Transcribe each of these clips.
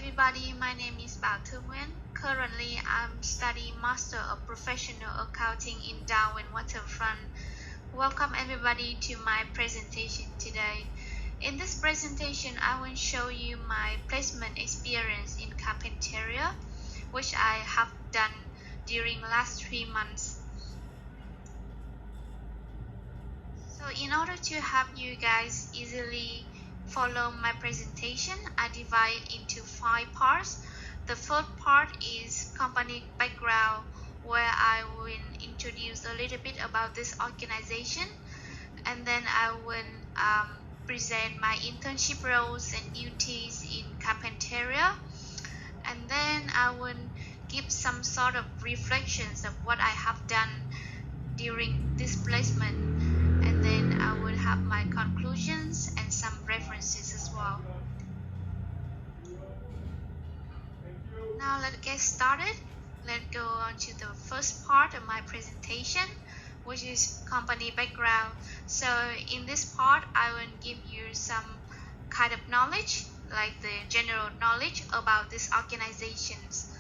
everybody, my name is Nguyen. Currently, I'm studying Master of Professional Accounting in Darwin Waterfront. Welcome everybody to my presentation today. In this presentation, I will show you my placement experience in Carpentaria, which I have done during last 3 months. So in order to help you guys easily follow my presentation, I divide into 5 parts. The first part is company background, where I will introduce a little bit about this organization, and then I will present my internship roles and duties in Carpentaria, and then I will give some sort of reflections of what I have done during this placement, and then I will have my conclusions and some references as well. Now let's get started. Let's go on to the first part of my presentation, which is company background. So in this part, I will give you some kind of knowledge, like the general knowledge about these organizations.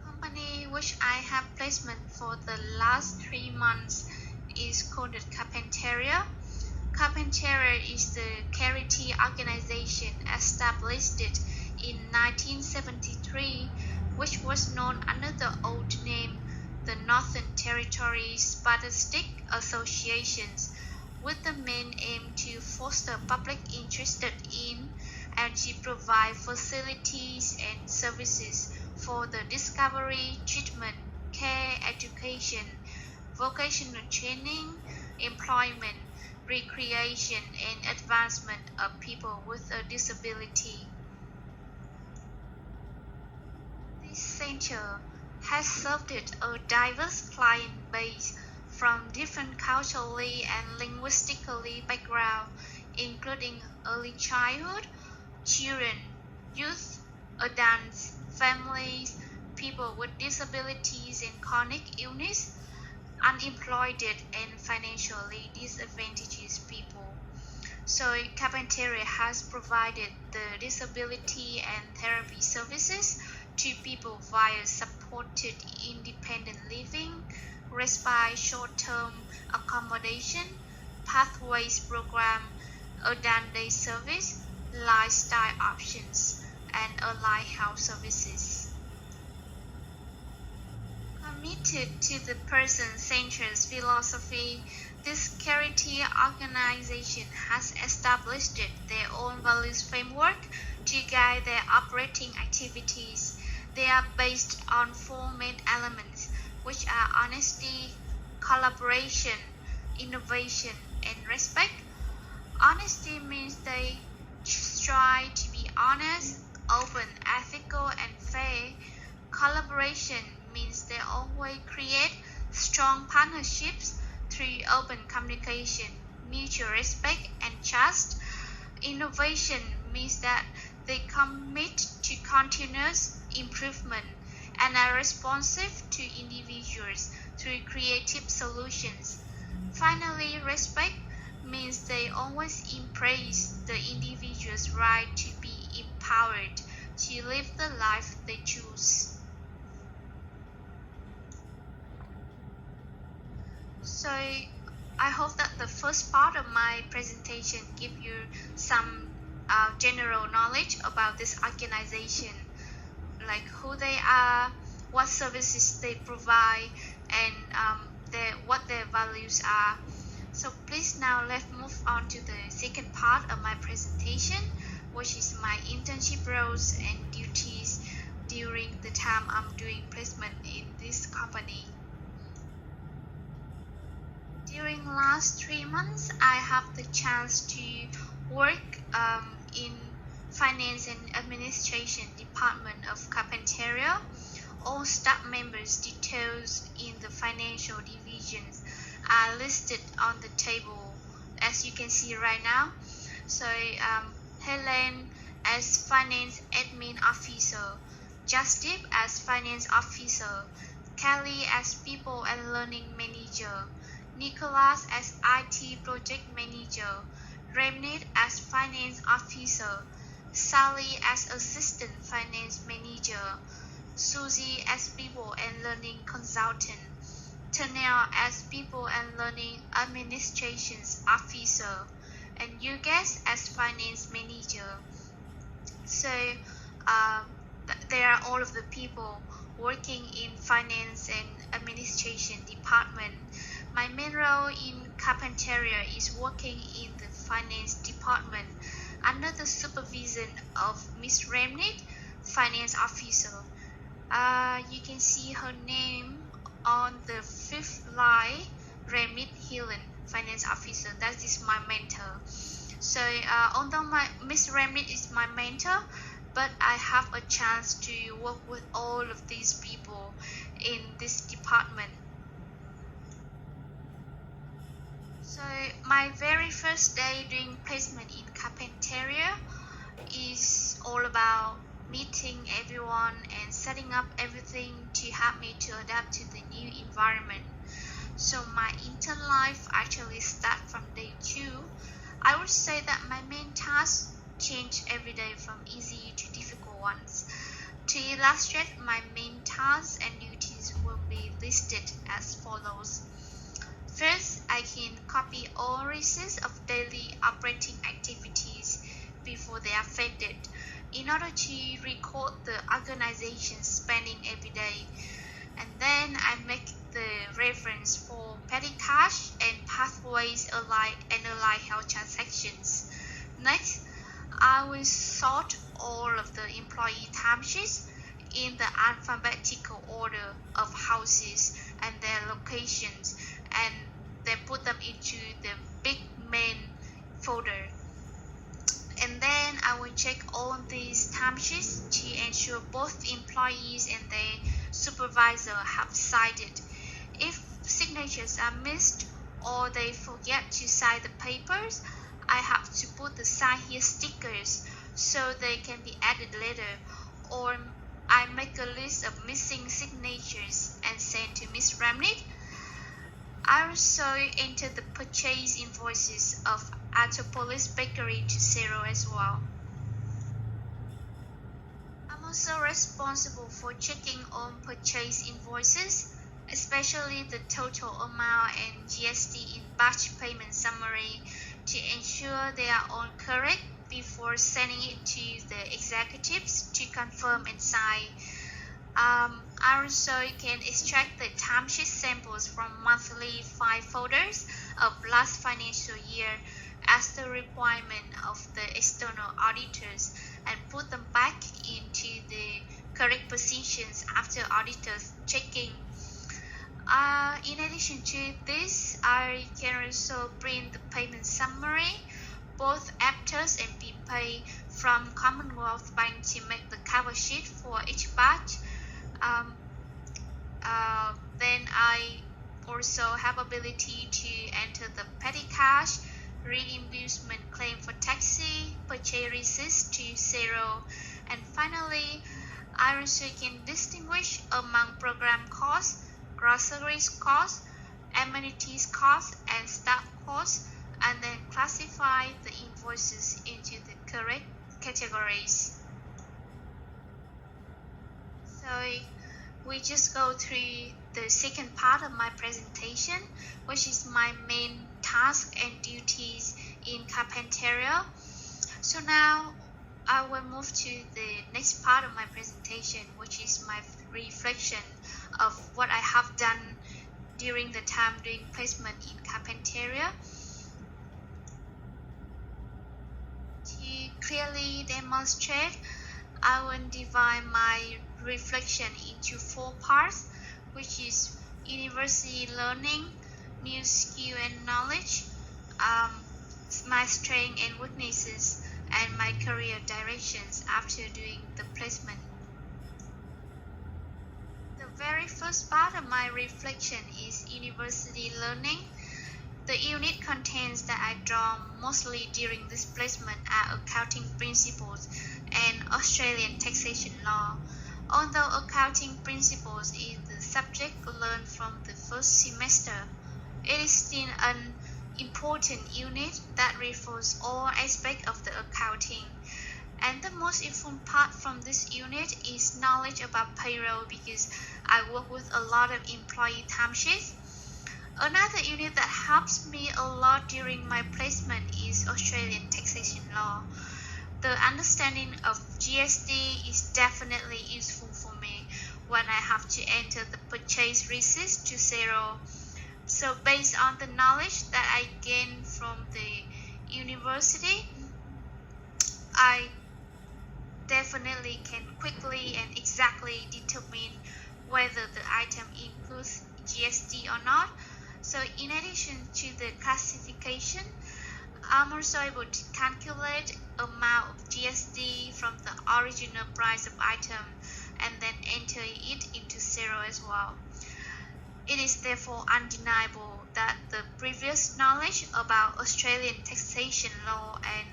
Company which I have placement for the last 3 months is called Carpentaria. Carpentaria is the charity organization established in 1973, which was known under the old name the Northern Territory Statistic Associations, with the main aim to foster public interest in and to provide facilities and services for the discovery, treatment, care, education, vocational training, employment, recreation, and advancement of people with a disability. This center has served a diverse client base from different culturally and linguistically background, including early childhood, children, youth, adults, families, people with disabilities and chronic illness, unemployed and financially disadvantaged people. So Carpentaria has provided the disability and therapy services to people via supported independent living, respite short-term accommodation, pathways program, adult day service, lifestyle options, and allied health services. Committed to the person-centered philosophy, this charity organization has established their own values framework to guide their operating activities. They are based on 4 main elements, which are honesty, collaboration, innovation, and respect. Honesty means they strive to be honest, open, ethical, and fair. Collaboration means they always create strong partnerships through open communication, mutual respect, and trust. Innovation means that they commit to continuous improvement and are responsive to individuals through creative solutions. Finally, respect means they always embrace the individual's right to be empowered to live the life they choose. So I hope that the first part of my presentation give you some general knowledge about this organization, like who they are, what services they provide, and what their values are. So please now let's move on to the second part of my presentation, which is my internship roles and duties during the time I'm doing placement in this company. During last 3 months, I have the chance to work in Finance and Administration Department of Carpentaria. All staff members' details in the financial divisions are listed on the table, as you can see right now. So Helen as Finance Admin Officer, Justip as Finance Officer, Kelly as People and Learning Manager, Nicholas as IT Project Manager, Remnant as finance officer, Sally as assistant finance manager, Susie as people and learning consultant, Tanel as people and learning administrations officer, and Yugesh as finance manager. So they are all of the people working in finance and administration department. My main role in Carpentaria is working in the finance department under the supervision of Miss Remnit, finance officer. You can see her name on the fifth line, Remnit Helen, finance officer. That is my mentor. So although Miss Remnit is my mentor, but I have a chance to work with all of these people in this department. So my very first day doing placement in Carpentaria is all about meeting everyone and setting up everything to help me to adapt to the new environment. So my intern life actually starts from day 2. I would say that my main tasks change every day from easy to difficult ones. To illustrate, my main tasks and duties will be listed as follows. First, I can copy all receipts of daily operating activities before they are faded in order to record the organization's spending every day. And then I make the reference for petty cash and pathways alike health transactions. Next, I will sort all of the employee timesheets in the alphabetical order of houses and their locations, and then put them into the big main folder. And then I will check all these timesheets to ensure both employees and their supervisor have signed it. If signatures are missed or they forget to sign the papers, I have to put the sign here stickers so they can be added later, or I make a list of missing signatures and send to Miss Ramnit. I also enter the purchase invoices of Autopolis Bakery to zero as well. I'm also responsible for checking on purchase invoices, especially the total amount and GST in batch payment summary, to ensure they are all correct before sending it to the executives to confirm and sign. I also can extract the timesheet samples from monthly file folders of last financial year as the requirement of the external auditors and put them back into the correct positions after auditors checking. In addition to this, I can also print the payment summary, both APTUS and BPay, from Commonwealth Bank to make the cover sheet for each batch. Then I also have ability to enter the petty cash, reimbursement claim for taxi, purchase receipts to zero, and finally, I also can distinguish among program costs, groceries costs, amenities costs, and staff costs, and then classify the invoices into the correct categories. So we just go through the second part of my presentation, which is my main task and duties in Carpentaria. So now I will move to the next part of my presentation, which is my reflection of what I have done during the time doing placement in Carpentaria. To clearly demonstrate, I will divide my reflection into 4 parts, which is university learning, new skill and knowledge, my strengths and weaknesses, and my career directions after doing the placement. The very first part of my reflection is university learning. The unit contents that I draw mostly during this placement are accounting principles and Australian taxation law. Although accounting principles is the subject learned from the first semester, it is still an important unit that refers all aspects of the accounting. And the most important part from this unit is knowledge about payroll because I work with a lot of employee timesheets. Another unit that helps me a lot during my placement is Australian taxation law. The understanding of GST is definitely useful for me when I have to enter the purchase receipt to zero. So based on the knowledge that I gained from the university, I definitely can quickly and exactly determine whether the item includes GST or not. So in addition to the classification, I'm also able to calculate amount of GST from the original price of item and then enter it into zero as well. It is therefore undeniable that the previous knowledge about Australian taxation law and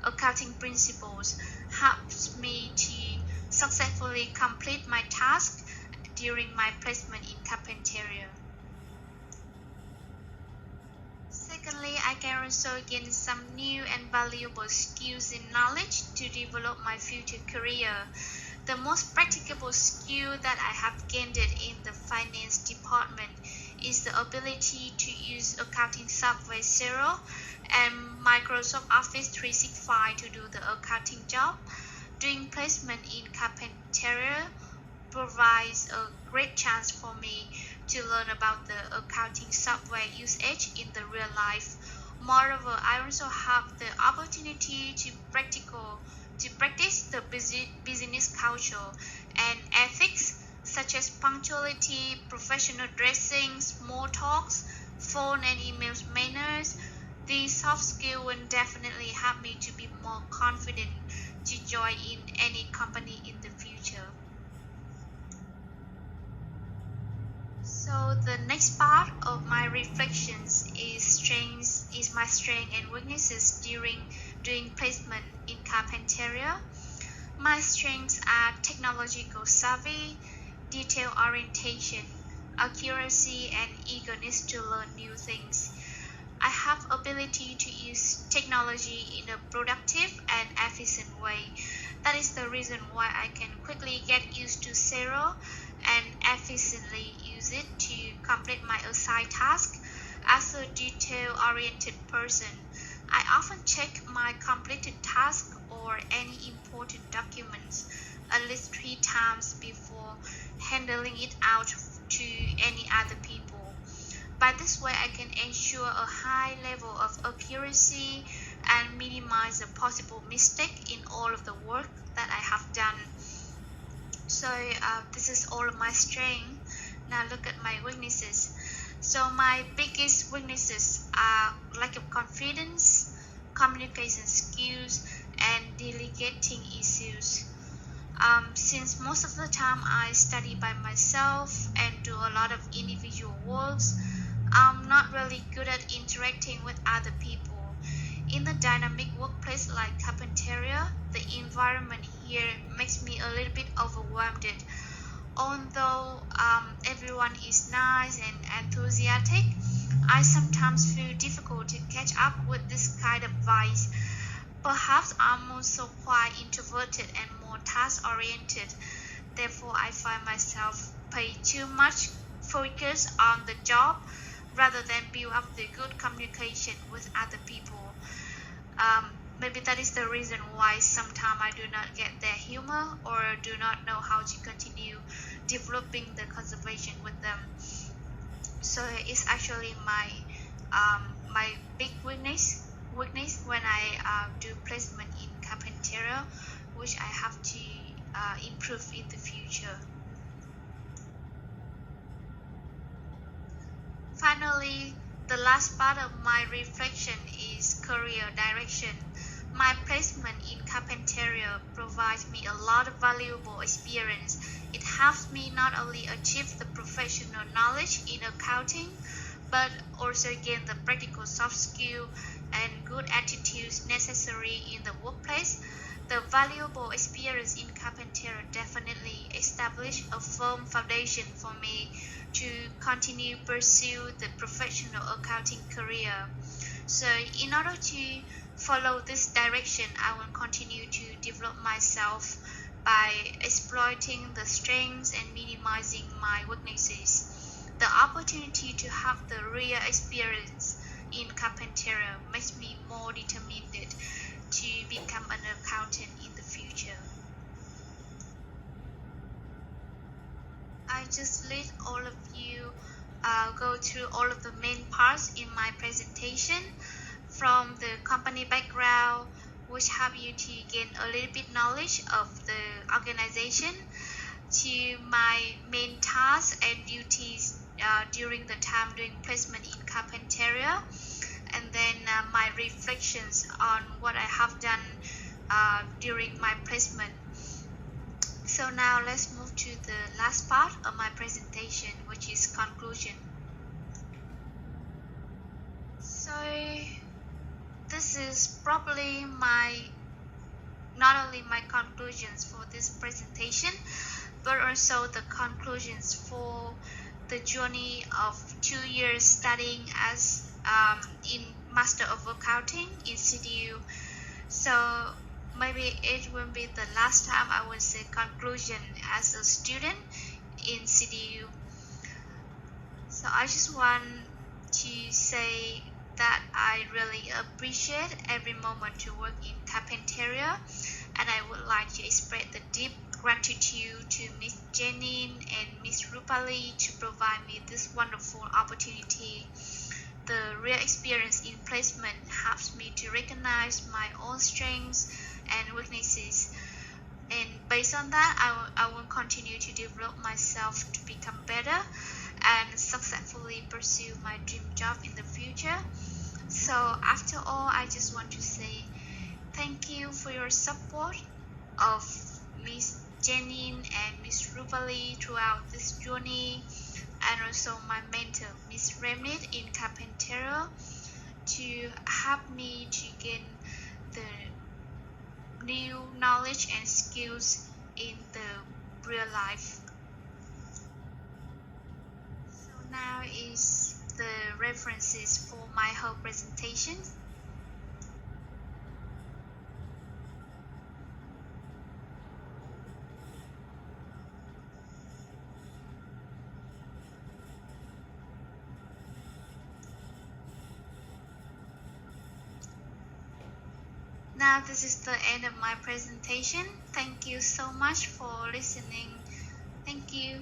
accounting principles helps me to successfully complete my task during my placement in Carpentaria. Secondly, I can also gain some new and valuable skills and knowledge to develop my future career. The most practicable skill that I have gained in the finance department is the ability to use accounting software Xero and Microsoft Office 365 to do the accounting job. Doing placement in Carpentaria provides a great chance for me to learn about the accounting software usage in the real life. Moreover, I also have the opportunity to practice the business culture and ethics such as punctuality, professional dressing, small talks, phone and email manners. These soft skills will definitely help me to be more confident to join in any company in the future. So the next part of my reflections is my strengths and weaknesses during doing placement in Carpentaria. My strengths are technological savvy, detail orientation, accuracy, and eagerness to learn new things. I have ability to use technology in a productive and efficient way. That is the reason why I can quickly get used to Xero and efficiently use it to complete my assigned task. As a detail-oriented person, I often check my completed task or any important documents at least 3 times before handing it out to any other people. By this way, I can ensure a high level of accuracy and minimize a possible mistake in all of the work that I have done. So this is all of my strength. Now look at my weaknesses. So my biggest weaknesses are lack of confidence, communication skills, and delegating issues. Since most of the time I study by myself and do a lot of individual works, I'm not really good at interacting with other people. In the dynamic workplace like Carpentaria, the environment here makes me a little bit overwhelmed. Although everyone is nice and enthusiastic, I sometimes feel difficult to catch up with this kind of vibes. Perhaps I'm also quite introverted and more task-oriented. Therefore, I find myself pay too much focus on the job rather than build up the good communication with other people. Maybe that is the reason why sometimes I do not get their humor or do not know how to continue developing the conversation with them. So it's actually my big weakness when I do placement in Carpentaria, which I have to improve in the future. Finally, the last part of my reflection is career direction. My placement in Carpentaria provides me a lot of valuable experience. It helps me not only achieve the professional knowledge in accounting, but also gain the practical soft skill and good attitudes necessary in the workplace. The valuable experience in Carpentaria definitely established a firm foundation for me to continue pursue the professional accounting career. So in order to follow this direction, I will continue to develop myself by exploiting the strengths and minimizing my weaknesses. The opportunity to have the real experience in Carpentaria makes me more determined to become an accountant in the future. I just let all of you go through all of the main parts in my presentation, from the company background, which help you to gain a little bit knowledge of the organization, to my main tasks and duties during the time doing placement in Carpentaria, and then my reflections on what I have done during my placement. So now let's move to the last part of my presentation, which is conclusion. So this is probably not only my conclusions for this presentation, but also the conclusions for the journey of 2 years studying as in Master of Accounting in CDU. So maybe it will be the last time I will say conclusion as a student in CDU. So I just want to say that I really appreciate every moment to work in Carpentaria, and I would like to express the deep gratitude to Miss Jenin and Miss Rupali to provide me this wonderful opportunity. The real experience in placement helps me to recognize my own strengths and weaknesses, and based on that, I will continue to develop myself to become better and successfully pursue my dream job in the future. So after all, I just want to say thank you for your support of Miss Jenin and Miss Rupali throughout this journey, and also my mentor Miss Remit in Carpentaria to help me to gain the new knowledge and skills in the real life. So now is the references for my whole presentation. Now this is the end of my presentation. Thank you so much for listening. Thank you.